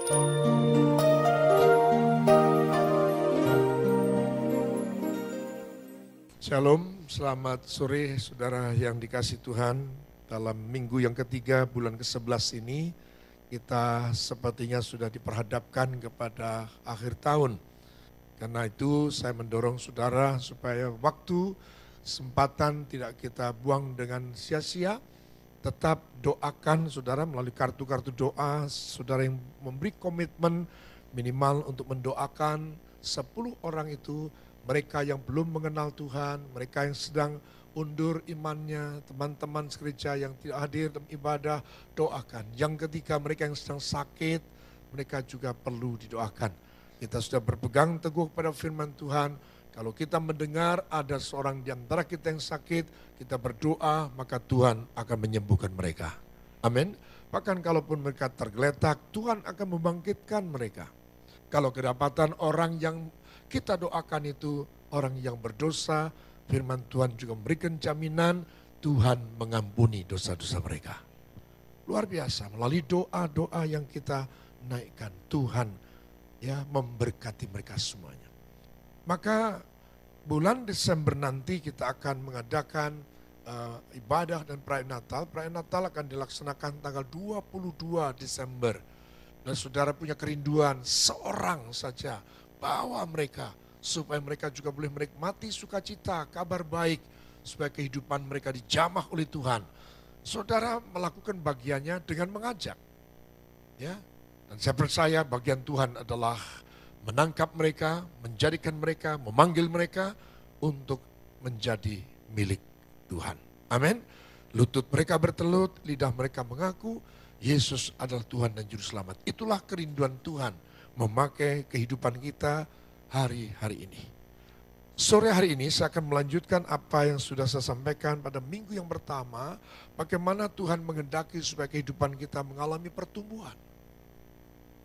Shalom, selamat sore saudara yang dikasih Tuhan. Dalam minggu yang ketiga bulan ke-11 ini, kita sepertinya sudah diperhadapkan kepada akhir tahun. Karena itu saya mendorong saudara supaya waktu, kesempatan tidak kita buang dengan sia-sia. Tetap doakan saudara melalui kartu-kartu doa, saudara yang memberi komitmen minimal untuk mendoakan 10 orang itu, mereka yang belum mengenal Tuhan, mereka yang sedang undur imannya, teman-teman gereja yang tidak hadir dalam ibadah, doakan. Yang ketiga, mereka yang sedang sakit, mereka juga perlu didoakan. Kita sudah berpegang teguh pada firman Tuhan, kalau kita mendengar ada seorang di antara kita yang sakit, kita berdoa, maka Tuhan akan menyembuhkan mereka. Amin. Bahkan kalaupun mereka tergeletak, Tuhan akan membangkitkan mereka. Kalau kedapatan orang yang kita doakan itu orang yang berdosa, firman Tuhan juga memberikan jaminan Tuhan mengampuni dosa-dosa mereka. Luar biasa, melalui doa-doa yang kita naikkan, Tuhan ya memberkati mereka semuanya. Maka bulan Desember nanti kita akan mengadakan ibadah dan perayaan Natal. Perayaan Natal akan dilaksanakan tanggal 22 Desember. Dan saudara punya kerinduan seorang saja, bawa mereka supaya mereka juga boleh menikmati sukacita, kabar baik, supaya kehidupan mereka dijamah oleh Tuhan. Saudara melakukan bagiannya dengan mengajak. Ya. Dan saya percaya bagian Tuhan adalah menangkap mereka, menjadikan mereka, memanggil mereka untuk menjadi milik Tuhan. Amin. Lutut mereka bertelut, lidah mereka mengaku Yesus adalah Tuhan dan Juru Selamat. Itulah kerinduan Tuhan memakai kehidupan kita hari-hari ini. Sore hari ini saya akan melanjutkan apa yang sudah saya sampaikan pada minggu yang pertama, bagaimana Tuhan menghendaki supaya kehidupan kita mengalami pertumbuhan.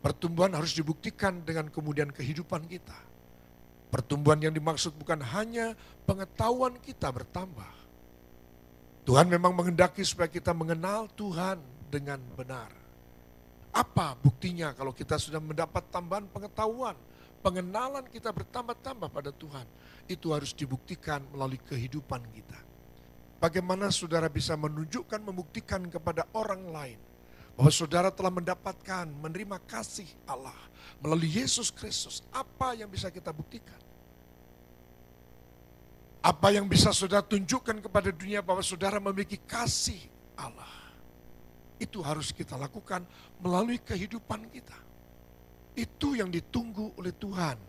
Pertumbuhan harus dibuktikan dengan kemudian kehidupan kita. Pertumbuhan yang dimaksud bukan hanya pengetahuan kita bertambah. Tuhan memang menghendaki supaya kita mengenal Tuhan dengan benar. Apa buktinya kalau kita sudah mendapat tambahan pengetahuan, pengenalan kita bertambah-tambah pada Tuhan. Itu harus dibuktikan melalui kehidupan kita. Bagaimana saudara bisa menunjukkan, membuktikan kepada orang lain bahwa saudara telah mendapatkan, menerima kasih Allah melalui Yesus Kristus. Apa yang bisa kita buktikan? Apa yang bisa saudara tunjukkan kepada dunia bahwa saudara memiliki kasih Allah? Itu harus kita lakukan melalui kehidupan kita. Itu yang ditunggu oleh Tuhan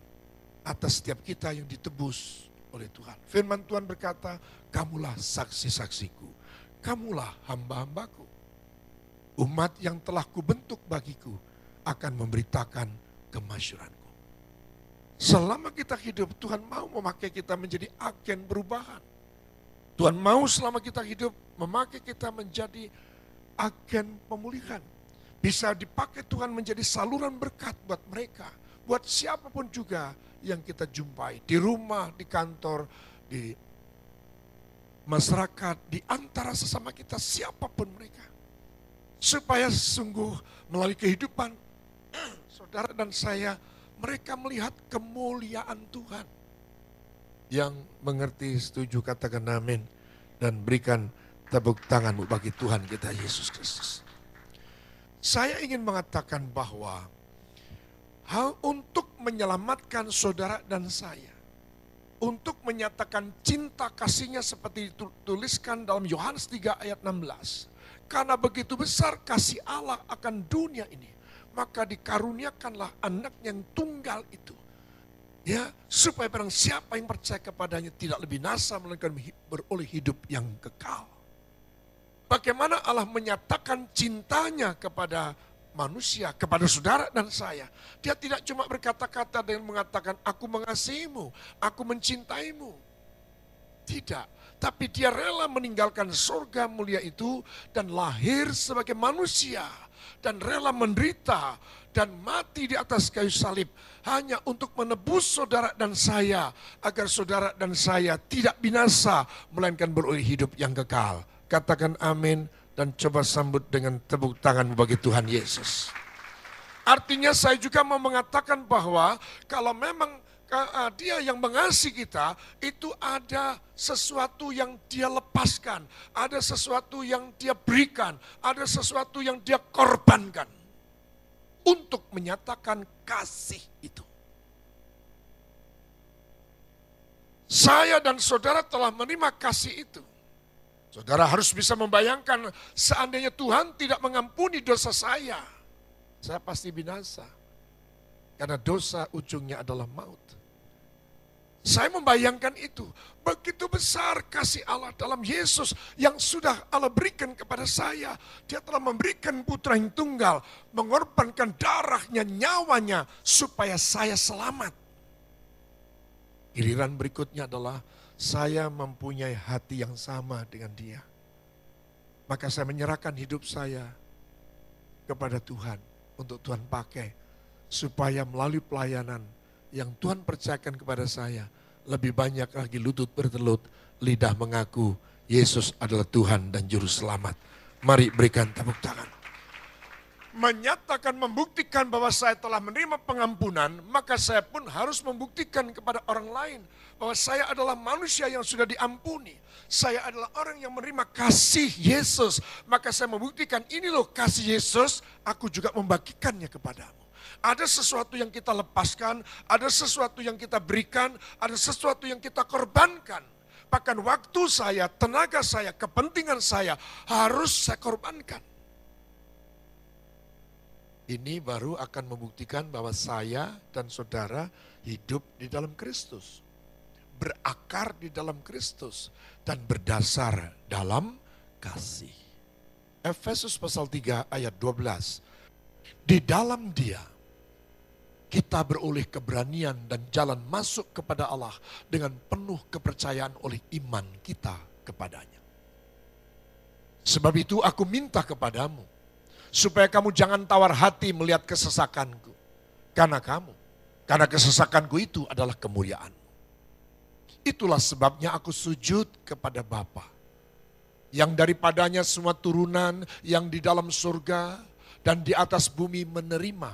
atas setiap kita yang ditebus oleh Tuhan. Firman Tuhan berkata, kamulah saksi-saksiku, kamulah hamba-hambaku. Umat yang telah kubentuk bagiku akan memberitakan kemasyuranku. Selama kita hidup, Tuhan mau memakai kita menjadi agen perubahan. Tuhan mau selama kita hidup memakai kita menjadi agen pemulihan. Bisa dipakai Tuhan menjadi saluran berkat buat mereka, buat siapapun juga yang kita jumpai. Di rumah, di kantor, di masyarakat, di antara sesama kita, siapapun mereka. Supaya sungguh melalui kehidupan saudara dan saya, mereka melihat kemuliaan Tuhan. Yang mengerti, setuju, katakan amin. Dan berikan tepuk tanganmu bagi Tuhan kita Yesus Kristus. Saya ingin mengatakan bahwa hal untuk menyelamatkan saudara dan saya, untuk menyatakan cinta kasihnya seperti dituliskan dalam Yohanes 3 ayat 16. Karena begitu besar kasih Allah akan dunia ini, maka dikaruniakanlah anak yang tunggal itu. Ya, supaya barang siapa yang percaya kepadanya tidak lebih nasa melainkan beroleh hidup yang kekal. Bagaimana Allah menyatakan cintanya kepada manusia, kepada saudara dan saya. Dia tidak cuma berkata-kata dengan mengatakan, aku mengasihimu, aku mencintaimu. Tidak, tapi dia rela meninggalkan surga mulia itu dan lahir sebagai manusia. Dan rela menderita dan mati di atas kayu salib hanya untuk menebus saudara dan saya. Agar saudara dan saya tidak binasa, melainkan beroleh hidup yang kekal. Katakan amin dan coba sambut dengan tepuk tangan bagi Tuhan Yesus. Artinya saya juga mau mengatakan bahwa kalau memang dia yang mengasihi kita, itu ada sesuatu yang dia lepaskan, ada sesuatu yang dia berikan, ada sesuatu yang dia korbankan untuk menyatakan kasih itu. Saya dan saudara telah menerima kasih itu. Saudara harus bisa membayangkan seandainya Tuhan tidak mengampuni dosa saya pasti binasa. Karena dosa ujungnya adalah maut. Saya membayangkan itu. Begitu besar kasih Allah dalam Yesus yang sudah Allah berikan kepada saya. Dia telah memberikan putra yang tunggal, mengorbankan darahnya, nyawanya, supaya saya selamat. Giliran berikutnya adalah saya mempunyai hati yang sama dengan dia. Maka saya menyerahkan hidup saya kepada Tuhan. Untuk Tuhan pakai, supaya melalui pelayanan yang Tuhan percayakan kepada saya, lebih banyak lagi lutut bertelut, lidah mengaku, Yesus adalah Tuhan dan Juru Selamat. Mari berikan tepuk tangan. Menyatakan, membuktikan bahwa saya telah menerima pengampunan, maka saya pun harus membuktikan kepada orang lain bahwa saya adalah manusia yang sudah diampuni. Saya adalah orang yang menerima kasih Yesus. Maka saya membuktikan, ini loh kasih Yesus, aku juga membagikannya kepadamu. Ada sesuatu yang kita lepaskan, ada sesuatu yang kita berikan, ada sesuatu yang kita korbankan. Bahkan waktu saya, tenaga saya, kepentingan saya harus saya korbankan. Ini baru akan membuktikan bahwa saya dan saudara hidup di dalam Kristus. Berakar di dalam Kristus. Dan berdasar dalam kasih. Efesus pasal 3 ayat 12. Di dalam Dia kita beroleh keberanian dan jalan masuk kepada Allah dengan penuh kepercayaan oleh iman kita kepadanya. Sebab itu aku minta kepadamu, supaya kamu jangan tawar hati melihat kesesakanku. Karena kesesakanku itu adalah kemuliaanmu. Itulah sebabnya aku sujud kepada Bapa, yang daripadanya semua turunan yang di dalam surga dan di atas bumi menerima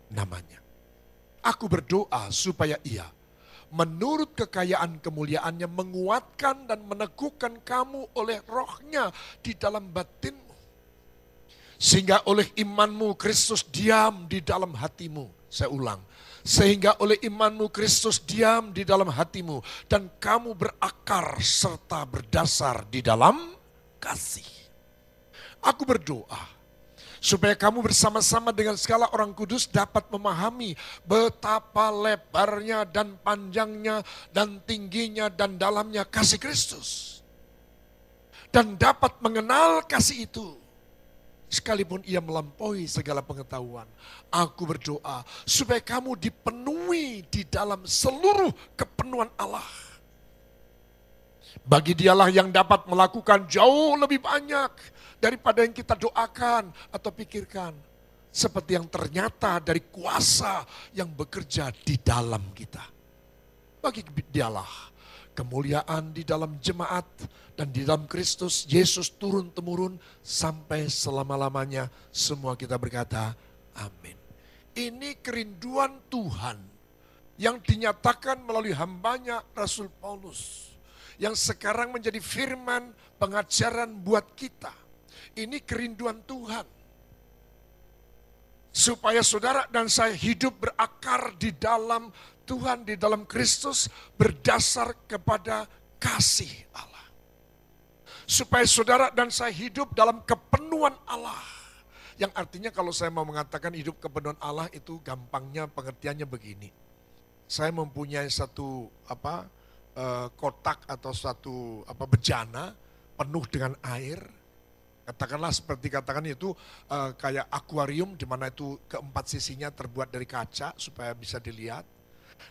namanya. Aku berdoa supaya Ia, menurut kekayaan kemuliaannya, menguatkan dan meneguhkan kamu oleh rohnya di dalam batinmu. Sehingga oleh imanmu Kristus diam di dalam hatimu. Saya ulang. Sehingga oleh imanmu Kristus diam di dalam hatimu. Dan kamu berakar serta berdasar di dalam kasih. Aku berdoa supaya kamu bersama-sama dengan segala orang kudus dapat memahami betapa lebarnya dan panjangnya dan tingginya dan dalamnya kasih Kristus. Dan dapat mengenal kasih itu. Sekalipun ia melampaui segala pengetahuan. Aku berdoa supaya kamu dipenuhi di dalam seluruh kepenuhan Allah. Bagi Dialah yang dapat melakukan jauh lebih banyak daripada yang kita doakan atau pikirkan. Seperti yang ternyata dari kuasa yang bekerja di dalam kita. Bagi Dialah kemuliaan di dalam jemaat dan di dalam Kristus Yesus turun-temurun sampai selama-lamanya. Semua kita berkata, amin. Ini kerinduan Tuhan yang dinyatakan melalui hambanya Rasul Paulus. Yang sekarang menjadi firman pengajaran buat kita. Ini kerinduan Tuhan. Supaya saudara dan saya hidup berakar di dalam Tuhan, di dalam Kristus, berdasar kepada kasih Allah. Supaya saudara dan saya hidup dalam kepenuhan Allah. Yang artinya kalau saya mau mengatakan hidup kepenuhan Allah itu gampangnya pengertiannya begini. Saya mempunyai satu kotak atau satu bejana penuh dengan air. Katakanlah seperti itu kayak akuarium di mana itu keempat sisinya terbuat dari kaca supaya bisa dilihat.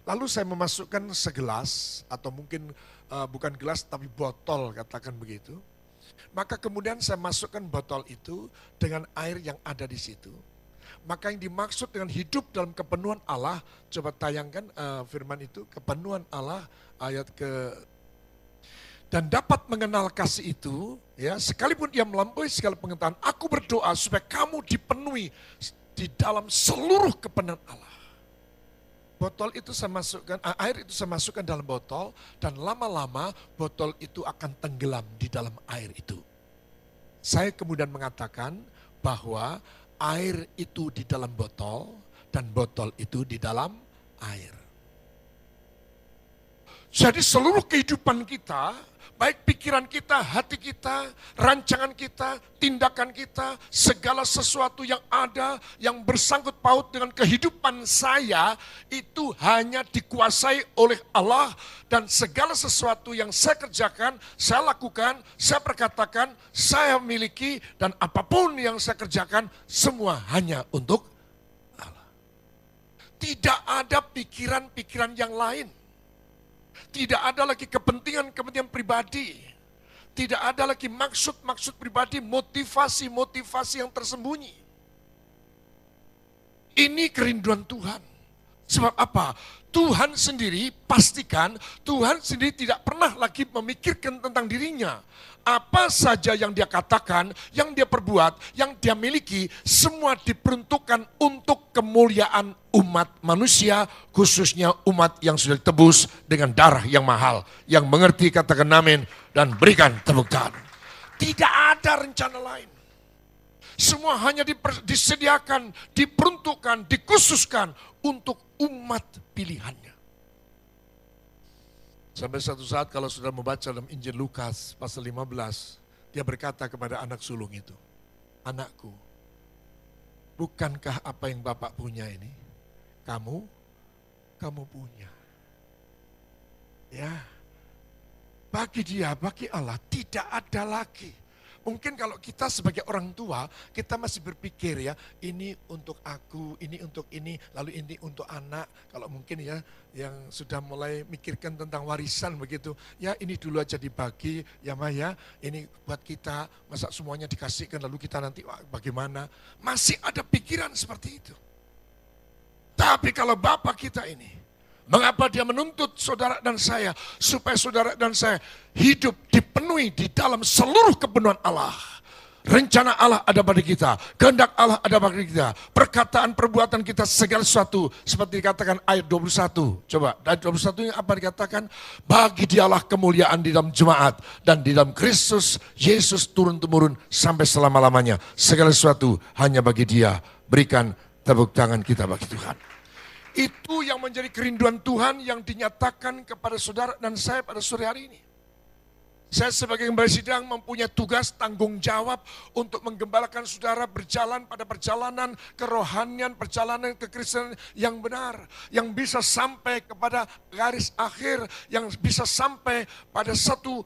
Lalu saya memasukkan segelas atau mungkin bukan gelas tapi botol, katakan begitu. Maka kemudian saya masukkan botol itu dengan air yang ada di situ. Maka yang dimaksud dengan hidup dalam kepenuhan Allah, coba tayangkan firman itu, kepenuhan Allah ayat dan dapat mengenal kasih itu, ya sekalipun ia melampaui segala pengetahuan. Aku berdoa supaya kamu dipenuhi di dalam seluruh kebenaran Allah. Botol itu saya masukkan, air itu saya masukkan dalam botol, dan lama-lama botol itu akan tenggelam di dalam air itu. Saya kemudian mengatakan bahwa air itu di dalam botol, dan botol itu di dalam air. Jadi seluruh kehidupan kita, baik pikiran kita, hati kita, rancangan kita, tindakan kita, segala sesuatu yang ada, yang bersangkut paut dengan kehidupan saya, itu hanya dikuasai oleh Allah. Dan segala sesuatu yang saya kerjakan, saya lakukan, saya perkatakan, saya miliki, dan apapun yang saya kerjakan, semua hanya untuk Allah. Tidak ada pikiran-pikiran yang lain. Tidak ada lagi kepentingan-kepentingan pribadi. Tidak ada lagi maksud-maksud pribadi, motivasi-motivasi yang tersembunyi. Ini kerinduan Tuhan. Sebab apa? Tuhan sendiri, pastikan Tuhan sendiri tidak pernah lagi memikirkan tentang dirinya. Apa saja yang dia katakan, yang dia perbuat, yang dia miliki, semua diperuntukkan untuk kemuliaan umat manusia, khususnya umat yang sudah ditebus dengan darah yang mahal. Yang mengerti katakan amin dan berikan tepuk tangan. Tidak ada rencana lain. Semua hanya disediakan, diperuntukkan, dikhususkan untuk umat pilihannya. Sampai satu saat kalau sudah membaca dalam Injil Lukas pasal 15, dia berkata kepada anak sulung itu, "Anakku, bukankah apa yang Bapak punya ini, kamu punya?" Ya, bagi dia, bagi Allah tidak ada lagi. Mungkin kalau kita sebagai orang tua, kita masih berpikir ya, ini untuk aku, ini untuk ini, lalu ini untuk anak. Kalau mungkin ya, yang sudah mulai mikirkan tentang warisan begitu, ya ini dulu aja dibagi, ya Maya, ini buat kita, masa semuanya dikasihkan lalu kita nanti bagaimana. Masih ada pikiran seperti itu. Tapi kalau Bapak kita ini, mengapa dia menuntut saudara dan saya, supaya saudara dan saya hidup dipenuhi di dalam seluruh kebenaran Allah. Rencana Allah ada pada kita, kehendak Allah ada pada kita, perkataan perbuatan kita segala sesuatu. Seperti dikatakan ayat 21, coba ayat 21 yang apa dikatakan? Bagi dialah kemuliaan di dalam jemaat dan di dalam Kristus Yesus turun-temurun sampai selama-lamanya. Segala sesuatu hanya bagi dia. Berikan tepuk tangan kita bagi Tuhan. Itu yang menjadi kerinduan Tuhan yang dinyatakan kepada saudara dan saya pada sore hari ini. Saya sebagai gembala sidang mempunyai tugas tanggung jawab untuk menggembalakan saudara berjalan pada perjalanan kerohanian, perjalanan kekristenan yang benar. Yang bisa sampai kepada garis akhir, yang bisa sampai pada satu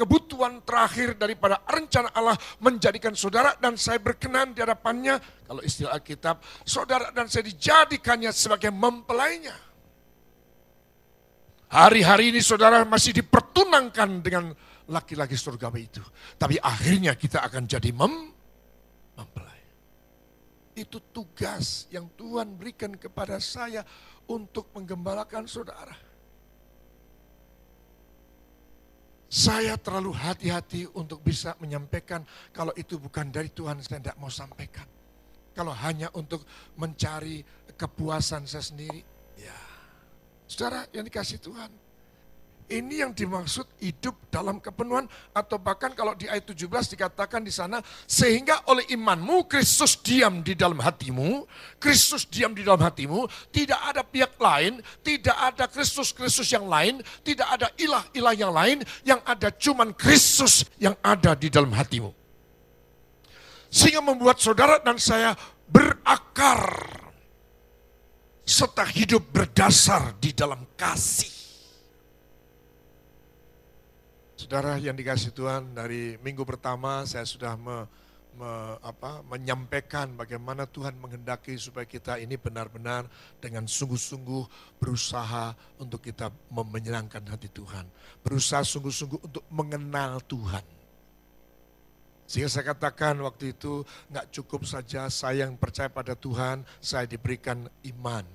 kebutuhan terakhir daripada rencana Allah menjadikan saudara dan saya berkenan di hadapannya. Kalau istilah Alkitab, saudara dan saya dijadikannya sebagai mempelainya. Hari-hari ini saudara masih dipertunangkan dengan laki-laki surgawi itu. Tapi akhirnya kita akan jadi mempelai. Itu tugas yang Tuhan berikan kepada saya untuk menggembalakan saudara. Saya terlalu hati-hati untuk bisa menyampaikan kalau itu bukan dari Tuhan, saya tidak mau sampaikan. Kalau hanya untuk mencari kepuasan saya sendiri, ya. Saudara yang dikasih Tuhan, ini yang dimaksud hidup dalam kepenuhan, atau bahkan kalau di ayat 17 dikatakan di sana, sehingga oleh imanmu Kristus diam di dalam hatimu, Kristus diam di dalam hatimu, tidak ada pihak lain, tidak ada Kristus-Kristus yang lain, tidak ada ilah-ilah yang lain, yang ada cuman Kristus yang ada di dalam hatimu. Sehingga membuat saudara dan saya berakar, serta hidup berdasar di dalam kasih. Saudara yang dikasih Tuhan, dari minggu pertama saya sudah menyampaikan bagaimana Tuhan menghendaki supaya kita ini benar-benar dengan sungguh-sungguh berusaha untuk kita menyenangkan hati Tuhan. Berusaha sungguh-sungguh untuk mengenal Tuhan. Sehingga saya katakan waktu itu gak cukup saja saya yang percaya pada Tuhan, saya diberikan iman.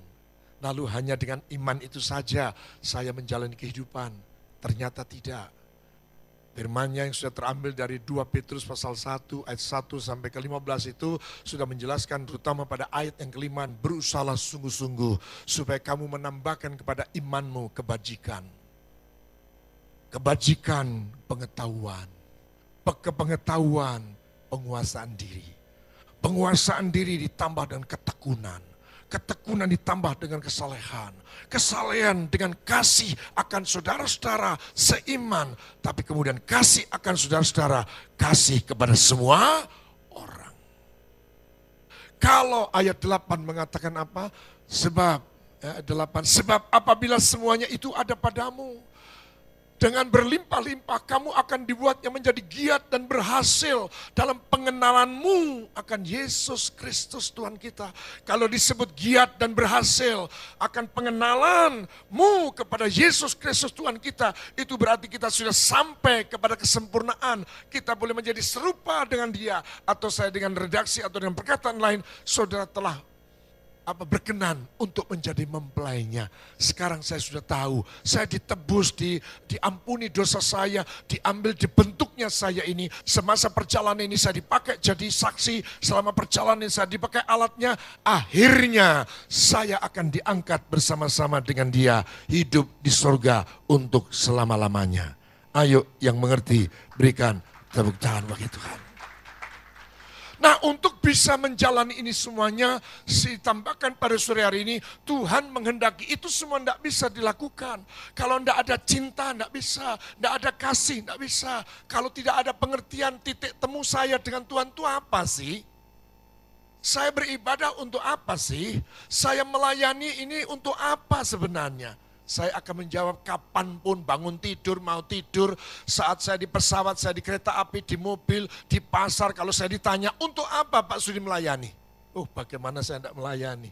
Lalu hanya dengan iman itu saja saya menjalani kehidupan. Ternyata tidak. Firman-Nya yang sudah terambil dari 2 Petrus pasal 1 ayat 1 sampai ke 15 itu sudah menjelaskan terutama pada ayat yang kelima, berusahalah sungguh-sungguh supaya kamu menambahkan kepada imanmu kebajikan. Kebajikan pengetahuan, kepengetahuan penguasaan diri. Penguasaan diri ditambah dengan ketekunan. Ketekunan ditambah dengan kesalehan. Kesalehan dengan kasih akan saudara-saudara seiman. Tapi kemudian kasih akan saudara-saudara, kasih kepada semua orang. Kalau ayat 8 mengatakan apa? Sebab apabila semuanya itu ada padamu, dengan berlimpah-limpah kamu akan dibuatnya menjadi giat dan berhasil dalam pengenalanmu akan Yesus Kristus Tuhan kita. Kalau disebut giat dan berhasil akan pengenalanmu kepada Yesus Kristus Tuhan kita, itu berarti kita sudah sampai kepada kesempurnaan. Kita boleh menjadi serupa dengan Dia. Atau saya dengan redaksi atau dengan perkataan lain, saudara telah berkenan untuk menjadi mempelainya. Sekarang saya sudah tahu, saya ditebus, diampuni dosa saya, diambil dibentuknya saya ini. Semasa perjalanan ini saya dipakai jadi saksi, selama perjalanan ini saya dipakai alatnya. Akhirnya saya akan diangkat bersama-sama dengan Dia, hidup di surga untuk selama-lamanya. Ayo yang mengerti, berikan tepuk tangan bagi Tuhan. Nah, untuk bisa menjalani ini semuanya, ditambahkan pada sore hari ini, Tuhan menghendaki itu semua tidak bisa dilakukan. Kalau tidak ada cinta, tidak bisa. Tidak ada kasih, tidak bisa. Kalau tidak ada pengertian titik temu saya dengan Tuhan itu apa sih? Saya beribadah untuk apa sih? Saya melayani ini untuk apa sebenarnya? Saya akan menjawab kapanpun, bangun tidur, mau tidur, saat saya di pesawat, saya di kereta api, di mobil, di pasar. Kalau saya ditanya, untuk apa Pak Sudi melayani? Bagaimana saya tidak melayani?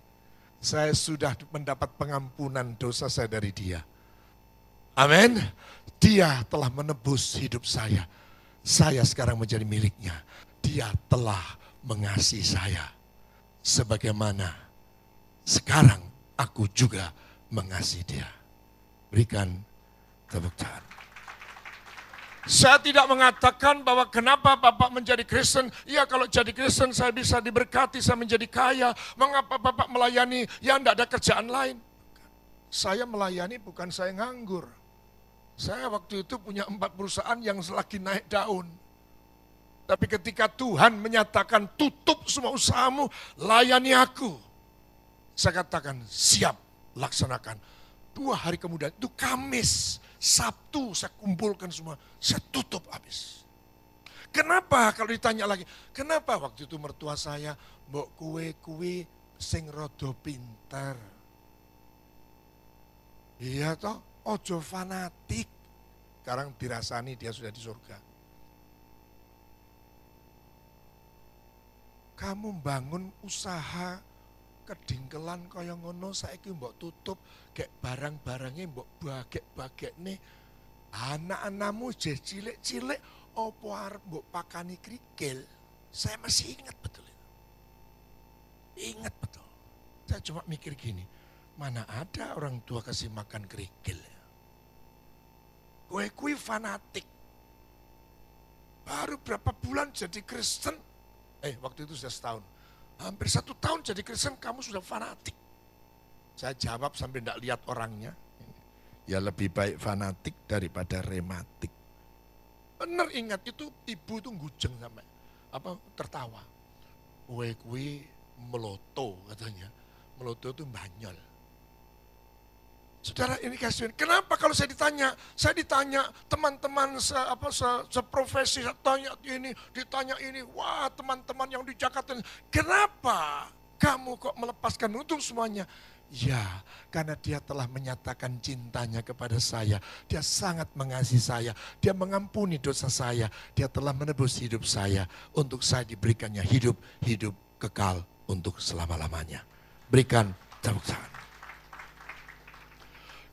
Saya sudah mendapat pengampunan dosa saya dari Dia. Amin. Dia telah menebus hidup saya. Saya sekarang menjadi miliknya. Dia telah mengasihi saya. Sebagaimana sekarang aku juga mengasihi Dia. Berikan tepuk tangan. Saya tidak mengatakan bahwa kenapa Bapak menjadi Kristen. Ya, kalau jadi Kristen saya bisa diberkati, saya menjadi kaya. Mengapa Bapak melayani? Ya, tidak ada kerjaan lain. Saya melayani bukan saya nganggur. Saya waktu itu punya 4 perusahaan yang lagi naik daun. Tapi ketika Tuhan menyatakan tutup semua usahamu, layani aku. Saya katakan siap, laksanakan. 2 hari kemudian, itu Kamis, Sabtu saya kumpulkan semua, saya tutup habis. Kenapa kalau ditanya lagi, kenapa waktu itu mertua saya, mbok kue sing rada pinter. Iya toh, ojo fanatik. Sekarang dirasani dia sudah di surga. Kamu bangun usaha kedingkelan kaya ngono saiki mbok tutup, gek barang-barangnya mbok bagek-bagekne. Anak-anakmu je cilik-cilik apa arep mbok pakani krikil. Saya masih ingat betul itu. Ingat betul. Saya cuma mikir gini, mana ada orang tua kasih makan kerikil. Kui fanatik. Baru berapa bulan jadi Kristen. Waktu itu sudah setahun. Hampir 1 tahun jadi Kristen, kamu sudah fanatik. Saya jawab sampai tidak lihat orangnya. Ya lebih baik fanatik daripada rematik. Benar, ingat itu ibu itu gujeng sampai tertawa. Kui meloto katanya. Meloto itu banyol. Saudara, ini kasihan. Kenapa kalau saya ditanya teman-teman seprofesi, ditanya ini, wah teman-teman yang di Jakarta, kenapa kamu kok melepaskan untuk semuanya? Ya, karena Dia telah menyatakan cintanya kepada saya. Dia sangat mengasihi saya. Dia mengampuni dosa saya. Dia telah menebus hidup saya. Untuk saya diberikannya hidup kekal untuk selama-lamanya. Berikan tepuk tangan.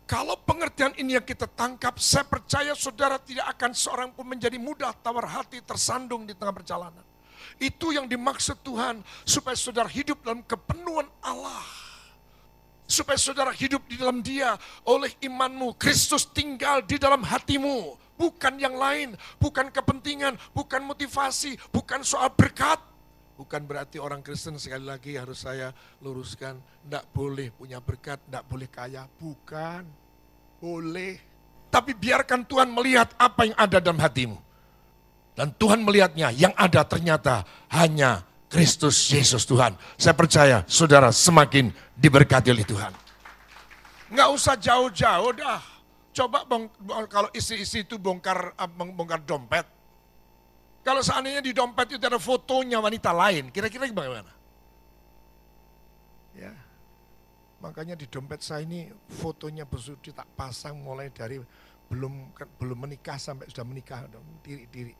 Kalau pengertian ini yang kita tangkap, saya percaya saudara tidak akan seorang pun menjadi mudah tawar hati tersandung di tengah perjalanan. Itu yang dimaksud Tuhan, supaya saudara hidup dalam kepenuhan Allah. Supaya saudara hidup di dalam Dia, oleh imanmu, Kristus tinggal di dalam hatimu. bukan yang lain, bukan kepentingan, bukan motivasi, bukan soal berkat. Bukan berarti orang Kristen, sekali lagi harus saya luruskan, tidak boleh punya berkat, tidak boleh kaya. Bukan, boleh. Tapi biarkan Tuhan melihat apa yang ada dalam hatimu. Dan Tuhan melihatnya, yang ada ternyata hanya Kristus Yesus Tuhan. Saya percaya saudara semakin diberkati oleh Tuhan. Nggak usah jauh-jauh dah. Coba kalau isi-isi itu bongkar dompet. Kalau seandainya di dompet itu ada fotonya wanita lain, kira-kira bagaimana? Ya, makanya di dompet saya ini fotonya bersuci tak pasang mulai dari belum menikah sampai sudah menikah, diri-diri.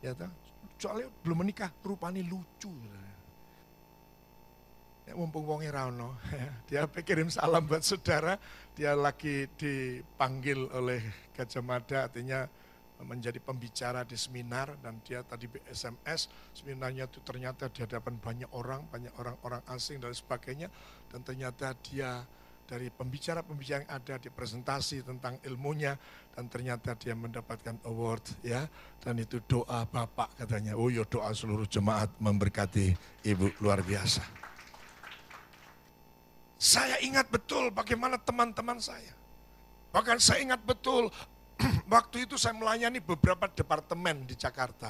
Ya toh? Soalnya belum menikah, rupanya lucu. Ya, mumpung wonge rano, dia kirim salam buat saudara, dia lagi dipanggil oleh Gajah Mada, artinya menjadi pembicara di seminar, dan dia tadi SMS, seminarnya itu ternyata di hadapan banyak orang asing dan sebagainya, dan ternyata dia dari pembicara-pembicara yang ada di presentasi tentang ilmunya, dan ternyata dia mendapatkan award, ya, dan itu doa Bapak katanya. Oh ya, doa seluruh jemaat memberkati Ibu luar biasa. Saya ingat betul bagaimana teman-teman saya. Bahkan saya ingat betul waktu itu saya melayani beberapa departemen di Jakarta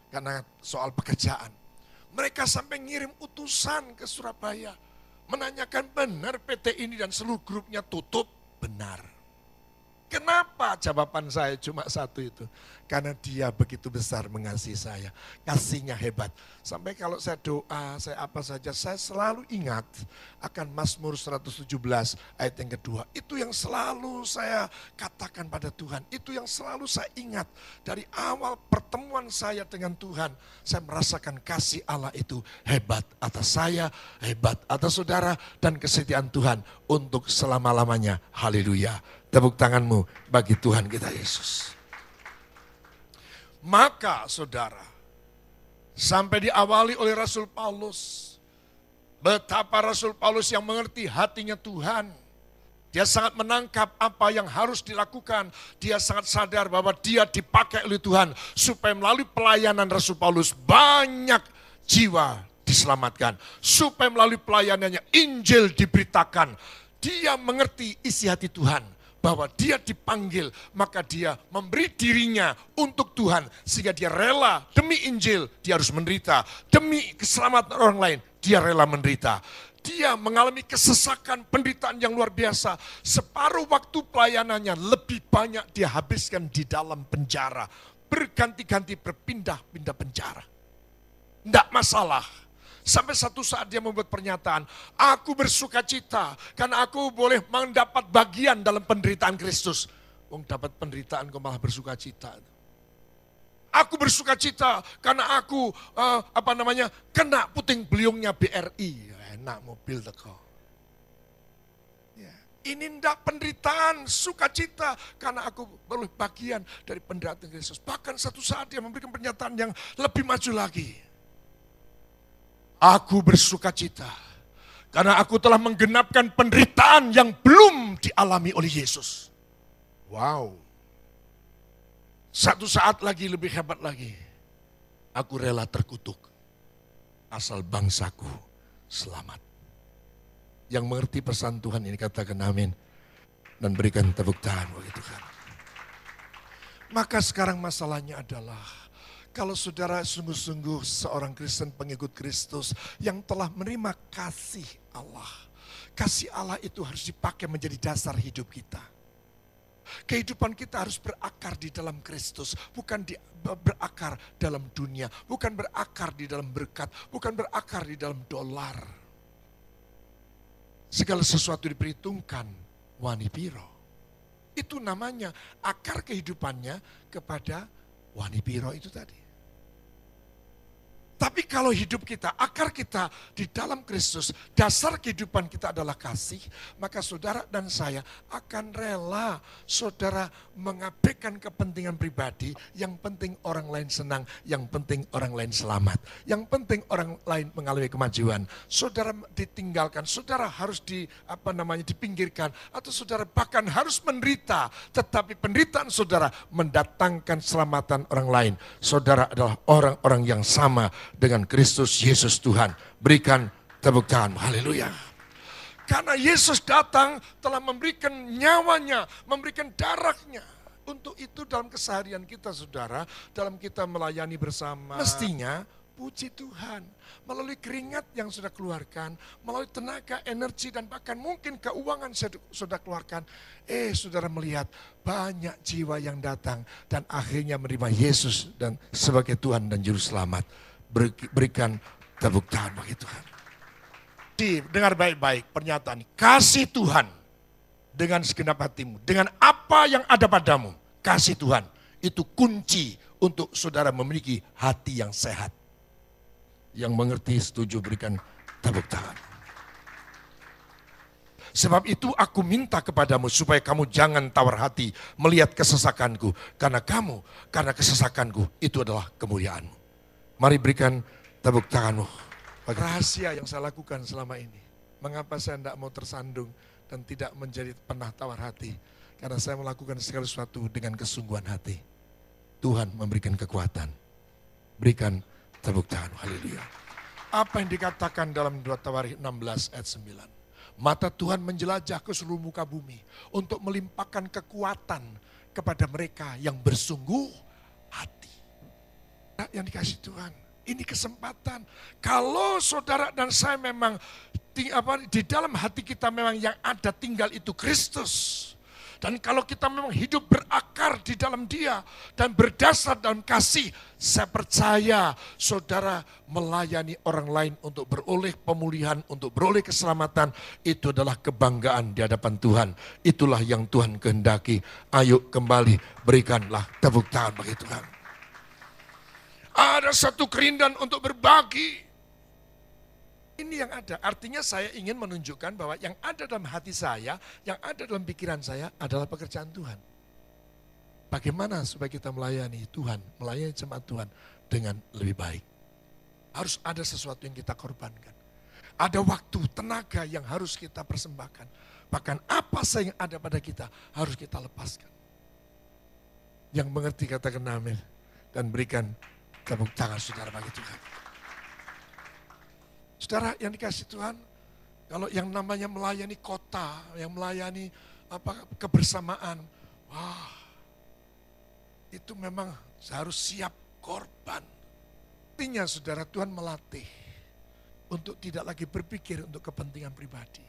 karena soal pekerjaan. Mereka sampai ngirim utusan ke Surabaya menanyakan benar PT ini dan seluruh grupnya tutup? Benar. Kenapa? Jawaban saya cuma satu itu. Karena dia begitu besar mengasihi saya. Kasihnya hebat. Sampai kalau saya doa, saya apa saja, saya selalu ingat akan Mazmur 117 ayat yang kedua. Itu yang selalu saya katakan pada Tuhan. Itu yang selalu saya ingat. Dari awal pertemuan saya dengan Tuhan, saya merasakan kasih Allah itu hebat atas saya, hebat atas saudara, dan kesetiaan Tuhan untuk selama-lamanya. Haleluya. Tepuk tanganmu bagi Tuhan kita Yesus. Maka saudara, sampai diawali oleh Rasul Paulus, betapa Rasul Paulus yang mengerti hatinya Tuhan. Dia sangat menangkap apa yang harus dilakukan. Dia sangat sadar bahwa dia dipakai oleh Tuhan supaya melalui pelayanan Rasul Paulus banyak jiwa diselamatkan. Supaya melalui pelayanannya Injil diberitakan. Dia mengerti isi hati Tuhan. Bahwa dia dipanggil, maka dia memberi dirinya untuk Tuhan. Sehingga dia rela demi Injil, dia harus menderita. Demi keselamatan orang lain, dia rela menderita. Dia mengalami kesesakan, penderitaan yang luar biasa. Separuh waktu pelayanannya lebih banyak dia habiskan di dalam penjara. Berganti-ganti berpindah-pindah penjara. Tidak masalah. Sampai satu saat dia membuat pernyataan, aku bersuka cita karena aku boleh mendapat bagian dalam penderitaan Kristus. Wong dapat penderitaan kok malah bersuka cita. Aku bersuka cita karena aku kena puting beliungnya BRI. Enak mobil teko. Ya, ini ndak penderitaan, sukacita karena aku boleh bagian dari penderitaan Kristus. Bahkan satu saat dia memberikan pernyataan yang lebih maju lagi. Aku bersuka cita karena aku telah menggenapkan penderitaan yang belum dialami oleh Yesus. Wow. Satu saat lagi lebih hebat lagi. Aku rela terkutuk asal bangsaku selamat. Yang mengerti pesan Tuhan ini katakan amin. Dan berikan tepuk tangan bagi Tuhan. Maka sekarang masalahnya adalah kalau saudara sungguh-sungguh seorang Kristen pengikut Kristus yang telah menerima kasih Allah. Kasih Allah itu harus dipakai menjadi dasar hidup kita. Kehidupan kita harus berakar di dalam Kristus. Bukan berakar dalam dunia. Bukan berakar di dalam berkat. Bukan berakar di dalam dolar. Segala sesuatu diperhitungkan wani piro. Itu namanya akar kehidupannya kepada wani piro itu tadi. Tapi kalau hidup kita, akar kita di dalam Kristus, dasar kehidupan kita adalah kasih, maka saudara dan saya akan rela saudara mengabaikan kepentingan pribadi, yang penting orang lain senang, yang penting orang lain selamat, yang penting orang lain mengalami kemajuan. Saudara ditinggalkan, saudara harus dipinggirkan, atau saudara bahkan harus menderita, tetapi penderitaan saudara mendatangkan keselamatan orang lain. Saudara adalah orang-orang yang sama dengan Kristus Yesus Tuhan. Berikan tepuk tangan, haleluya. Karena Yesus datang telah memberikan nyawanya, memberikan darahnya. Untuk itu dalam keseharian kita saudara, dalam kita melayani bersama, mestinya puji Tuhan. Melalui keringat yang sudah keluarkan, melalui tenaga, energi, dan bahkan mungkin keuangan sudah keluarkan. Saudara melihat banyak jiwa yang datang dan akhirnya menerima Yesus dan sebagai Tuhan dan Juru Selamat. Berikan tepuk tangan bagi Tuhan. Dengar baik-baik pernyataan ini. Kasih Tuhan dengan segenap hatimu, dengan apa yang ada padamu. Kasih Tuhan itu kunci untuk saudara memiliki hati yang sehat. Yang mengerti setuju berikan tepuk tangan. Sebab itu aku minta kepadamu supaya kamu jangan tawar hati melihat kesesakanku. Karena kesesakanku itu adalah kemuliaanmu. Mari berikan tepuk tanganmu. Rahasia yang saya lakukan selama ini. Mengapa saya tidak mau tersandung dan tidak menjadi pernah tawar hati. Karena saya melakukan segala sesuatu dengan kesungguhan hati. Tuhan memberikan kekuatan. Berikan tepuk tangan, haleluya. Apa yang dikatakan dalam 2 Tawarikh 16 ayat 9. Mata Tuhan menjelajah ke seluruh muka bumi untuk melimpahkan kekuatan kepada mereka yang bersungguh hati. Yang dikasih Tuhan, ini kesempatan. Kalau saudara dan saya memang di dalam hati kita memang yang ada tinggal itu Kristus. Dan kalau kita memang hidup berakar di dalam Dia dan berdasar dalam kasih, saya percaya saudara melayani orang lain untuk beroleh pemulihan, untuk beroleh keselamatan, itu adalah kebanggaan di hadapan Tuhan. Itulah yang Tuhan kehendaki. Ayo kembali berikanlah tepuk tangan bagi Tuhan. Ada satu kerinduan untuk berbagi. Ini yang ada, artinya saya ingin menunjukkan bahwa yang ada dalam hati saya, yang ada dalam pikiran saya adalah pekerjaan Tuhan. Bagaimana supaya kita melayani Tuhan, melayani jemaat Tuhan dengan lebih baik. Harus ada sesuatu yang kita korbankan. Ada waktu, tenaga yang harus kita persembahkan. Bahkan apa yang ada pada kita harus kita lepaskan. Yang mengerti katakan amin dan berikan tepuk tangan saudara bagi Tuhan. Saudara yang dikasih Tuhan, kalau yang namanya melayani kota, yang melayani kebersamaan, wah, itu memang harus siap korban. Artinya saudara, Tuhan melatih untuk tidak lagi berpikir untuk kepentingan pribadi,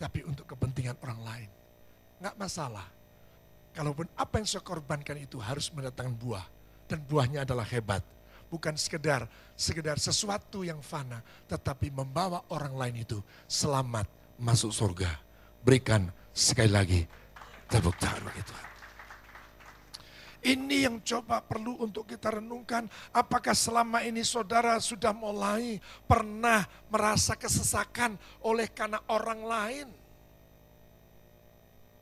tapi untuk kepentingan orang lain. Nggak masalah, kalaupun apa yang saya korbankan itu harus mendatangkan buah, dan buahnya adalah hebat. Bukan sekedar sesuatu yang fana, tetapi membawa orang lain itu selamat masuk surga. Berikan sekali lagi tepuk tangan bagi Tuhan. Ini yang coba perlu untuk kita renungkan. Apakah selama ini saudara sudah mulai pernah merasa kesesakan oleh karena orang lain?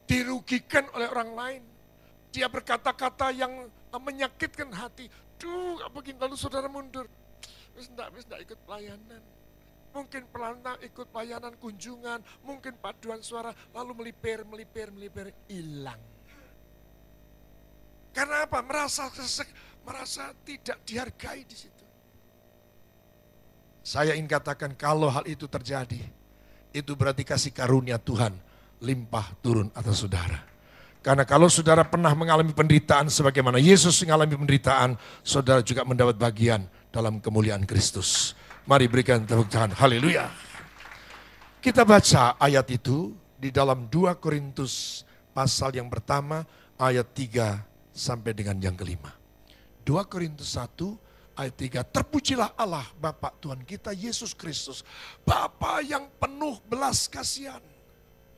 Dirugikan oleh orang lain. Dia berkata-kata yang menyakitkan hati. Duh, gak begini, lalu saudara mundur. Wis enggak ikut pelayanan. Mungkin pelantang ikut pelayanan kunjungan, mungkin paduan suara, lalu melipir, hilang. Karena apa? Merasa tidak dihargai di situ. Saya ingin katakan kalau hal itu terjadi, itu berarti kasih karunia Tuhan limpah turun atas saudara. Karena kalau saudara pernah mengalami penderitaan sebagaimana Yesus mengalami penderitaan, saudara juga mendapat bagian dalam kemuliaan Kristus. Mari berikan tepuk tangan, haleluya. Kita baca ayat itu di dalam 2 Korintus pasal yang pertama ayat 3 sampai dengan yang kelima. 2 Korintus 1 ayat 3, terpujilah Allah Bapa Tuhan kita Yesus Kristus, Bapa yang penuh belas kasihan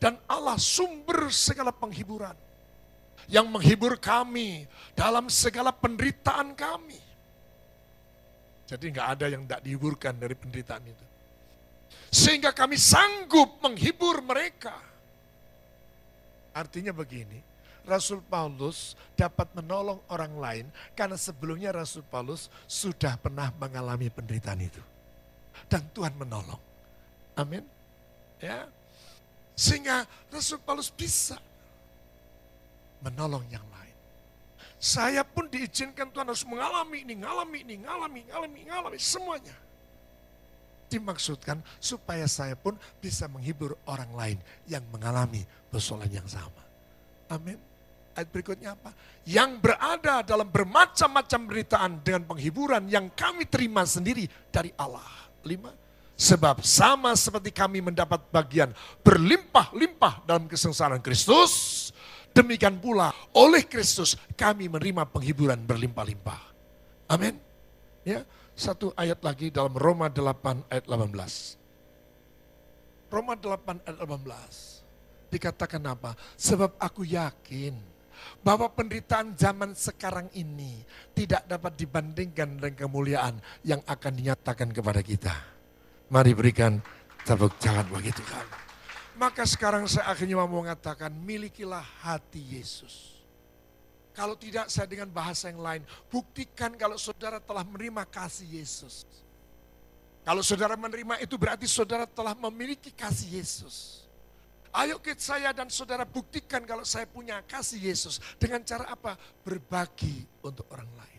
dan Allah sumber segala penghiburan, yang menghibur kami dalam segala penderitaan kami. Jadi nggak ada yang tidak dihiburkan dari penderitaan itu. Sehingga kami sanggup menghibur mereka. Artinya begini, Rasul Paulus dapat menolong orang lain karena sebelumnya Rasul Paulus sudah pernah mengalami penderitaan itu. Dan Tuhan menolong. Amin. Ya. Sehingga Rasul Paulus bisa menolong yang lain. Saya pun diizinkan Tuhan harus mengalami ini, ngalami semuanya. Dimaksudkan supaya saya pun bisa menghibur orang lain yang mengalami persoalan yang sama. Amin. Ayat berikutnya apa? Yang berada dalam bermacam-macam penderitaan dengan penghiburan yang kami terima sendiri dari Allah. 5. Sebab sama seperti kami mendapat bagian berlimpah-limpah dalam kesengsaraan Kristus, demikian pula oleh Kristus kami menerima penghiburan berlimpah-limpah. Amin. Ya, satu ayat lagi dalam Roma 8 ayat 18. Roma 8 ayat 18. Dikatakan apa? Sebab aku yakin bahwa penderitaan zaman sekarang ini tidak dapat dibandingkan dengan kemuliaan yang akan dinyatakan kepada kita. Mari berikan tepuk tangan bagi Tuhan. Maka sekarang saya akhirnya mau mengatakan, milikilah hati Yesus. Kalau tidak, saya dengan bahasa yang lain, buktikan kalau saudara telah menerima kasih Yesus. Kalau saudara menerima itu berarti saudara telah memiliki kasih Yesus. Ayo saya dan saudara buktikan kalau saya punya kasih Yesus. Dengan cara apa? Berbagi untuk orang lain.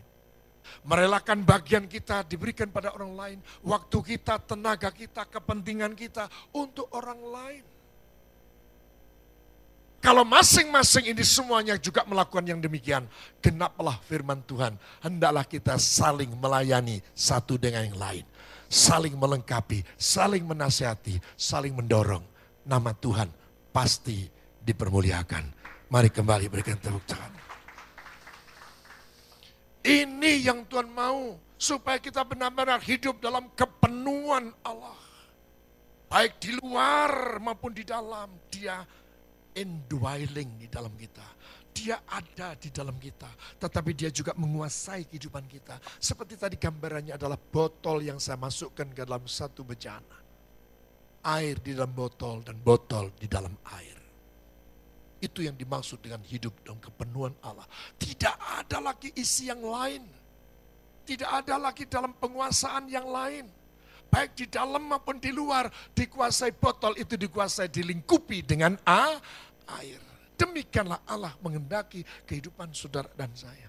Merelakan bagian kita diberikan pada orang lain. Waktu kita, tenaga kita, kepentingan kita untuk orang lain. Kalau masing-masing ini semuanya juga melakukan yang demikian, genaplah firman Tuhan. Hendaklah kita saling melayani satu dengan yang lain. Saling melengkapi, saling menasihati, saling mendorong. Nama Tuhan pasti dipermuliakan. Mari kembali berikan tepuk tangan. Ini yang Tuhan mau, supaya kita benar-benar hidup dalam kepenuhan Allah. Baik di luar maupun di dalam, Dia indwelling di dalam kita. Dia ada di dalam kita, tetapi Dia juga menguasai kehidupan kita. Seperti tadi gambarannya adalah botol yang saya masukkan ke dalam satu bejana. Air di dalam botol dan botol di dalam air. Itu yang dimaksud dengan hidup dalam kepenuhan Allah. Tidak ada lagi isi yang lain. Tidak ada lagi dalam penguasaan yang lain. Baik di dalam maupun di luar. Dikuasai botol itu dikuasai dilingkupi dengan air. Demikianlah Allah mengendaki kehidupan saudara dan saya.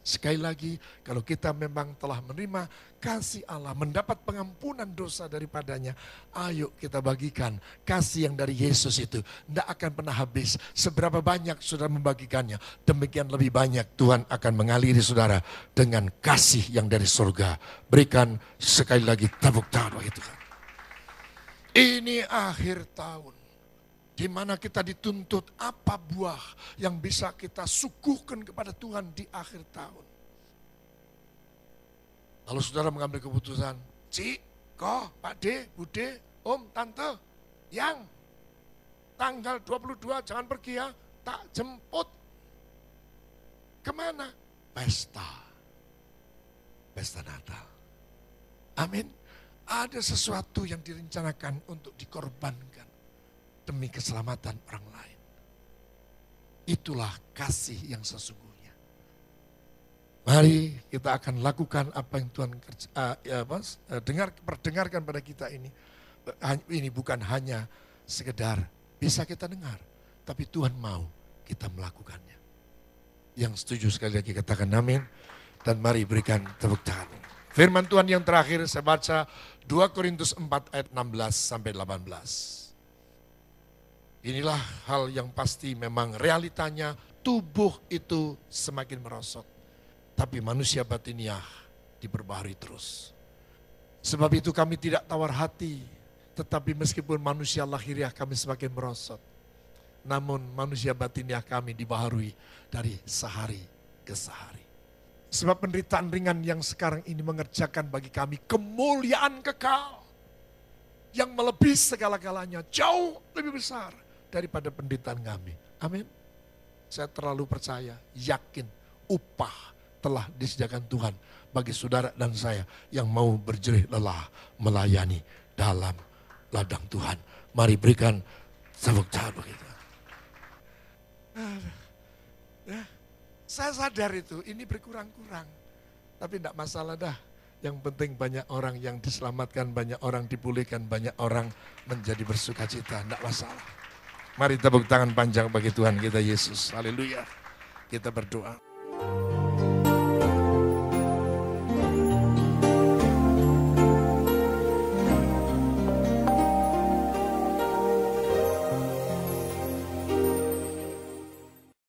Sekali lagi, kalau kita memang telah menerima kasih Allah, mendapat pengampunan dosa daripadanya, ayo kita bagikan kasih yang dari Yesus itu. Tidak akan pernah habis. Seberapa banyak saudara membagikannya, demikian lebih banyak Tuhan akan mengaliri saudara dengan kasih yang dari surga. Berikan sekali lagi tepuk tangan bagi Tuhan. Ini akhir tahun, di mana kita dituntut apa buah yang bisa kita suguhkan kepada Tuhan di akhir tahun. Lalu saudara mengambil keputusan, Cik, Ko, Pak D, Bude, Om, Tante, yang tanggal 22 jangan pergi ya, tak jemput. Kemana? Pesta Natal. Amin. Ada sesuatu yang direncanakan untuk dikorbankan demi keselamatan orang lain. Itulah kasih yang sesungguhnya. Mari kita akan lakukan apa yang Tuhan perdengarkan pada kita ini. Ini bukan hanya sekedar bisa kita dengar, tapi Tuhan mau kita melakukannya. Yang setuju sekali lagi katakan amin. Dan mari berikan tepuk tangan. Firman Tuhan yang terakhir saya baca 2 Korintus 4 ayat 16 sampai 18. Inilah hal yang pasti memang realitanya tubuh itu semakin merosot. Tapi manusia batiniah diperbaharui terus. Sebab itu kami tidak tawar hati. Tetapi meskipun manusia lahiriah kami semakin merosot. Namun manusia batiniah kami dibaharui dari sehari ke sehari. Sebab penderitaan ringan yang sekarang ini mengerjakan bagi kami kemuliaan kekal. Yang melebihi segala-galanya, jauh lebih besar daripada penderitaan kami. Amin. Saya terlalu percaya, yakin upah telah disediakan Tuhan bagi saudara dan saya yang mau berjerih lelah melayani dalam ladang Tuhan. Mari berikan tepuk tangan bagi Tuhan. Ya, saya sadar itu, ini berkurang-kurang. Tapi tidak masalah dah. Yang penting banyak orang yang diselamatkan, banyak orang dipulihkan, banyak orang menjadi bersuka cita. Tidak masalah. Mari tepuk tangan panjang bagi Tuhan kita Yesus. Haleluya. Kita berdoa.